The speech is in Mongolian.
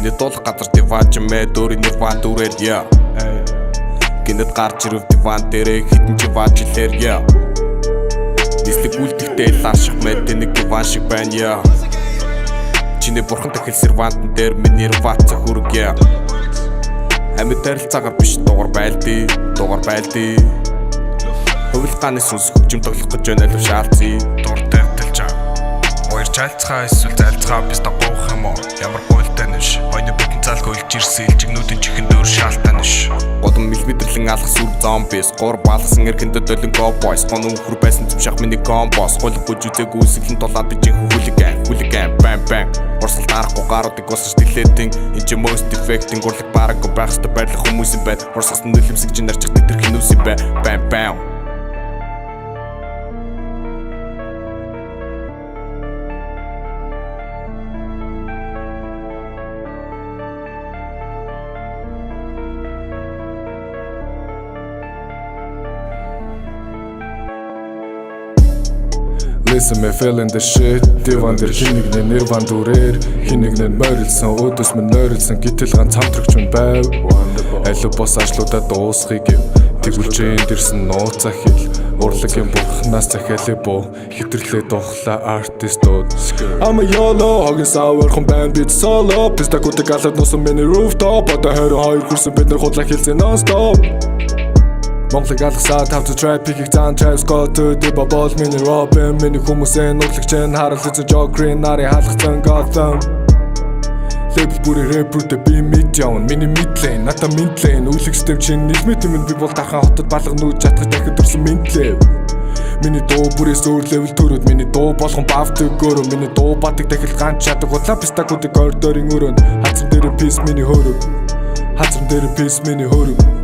Миний дуулах газар диван чимээ дөрийн диван дүрээр я гинэт гарч ирв диван дээрээ хитэн чи ваач илэр я Нислэг үлдэхтэй лааших мэд нэг диван шиг байна я Чиний бурхан дахил сервантн дээр миний ваца хүрэг я Амьд тарилцаагаар биш дугаар байлдээ Хувилгааны сүнс хөгжим тоглох гэж байна алив шаалцъя Дуртай тэлж Хоёр чайлцгаа эсвэл зайлцгаа биш дагуух юм уу Ямар гуйлтай нэш Ойны потенциал хөйлж ирсэн элчигнүүдийн чихэн дөр шаалтаа нэш Годом мэлбитэрлэн алах сүр зомбис Гур балгасан эрхэндэ долин ковбойс Гон өхөр байсан зүвшах миний комбос Гулг гуж үзэг үүсгэлэн тулаад би чин хулиган бам бам Урсгалд арахгүй гаруудыг усаж дэлээдин Энд чи most effecting гурлаг бараг байх хэвээр байрлах хүмүүс юм байна Урсгас нөлөмсөг чинь нарчих нэтэр хинүүс юм байна бам бам Listen me feeling the shit Диван дээр хинэгнээ нэрван дүрээр Хинэгнээ морилсан өдөс мөн нойрилсан Гэтэл ганц хамтрагч мөн байв Алив бос ажлуудаа дуусхийг гэв Тэгвүрчээ энд ирсэн нууцаа хэл Урлагийн бурхнаас захиалээ буу Хитэрлээ духлаа артистууд I'm a YOLO Хогийн савархан байн бит соло Пистакуудыг алаад нуусан миний rooftop Одоо 22 хүрсэн бид нар худлаа хэлсэн non-stop Монголыг алгасаа тавцаа trap пикийг заан Travis Scott Дэба бол миний Robin Миний хүмүүсээ нурлагч нь харал эзэн Joe Green Нари халахсан Gotham Лейбл бүрээ рэпрүүтэ би мид явна Миний midlane, ната midlane Үлэгчтэв чинь нэлмэт юм би бол дахан хотод балга нүүж чадах дахид дурсан midlane Миний дуу бүрээс өөр level төрөөд Миний дуу болгон бавдаг өөрөө Миний дуу батыг дахил ганч чадаг худлаа пистакуудыг коридорын өрөөнд Хацар дээр peace миний хөрөг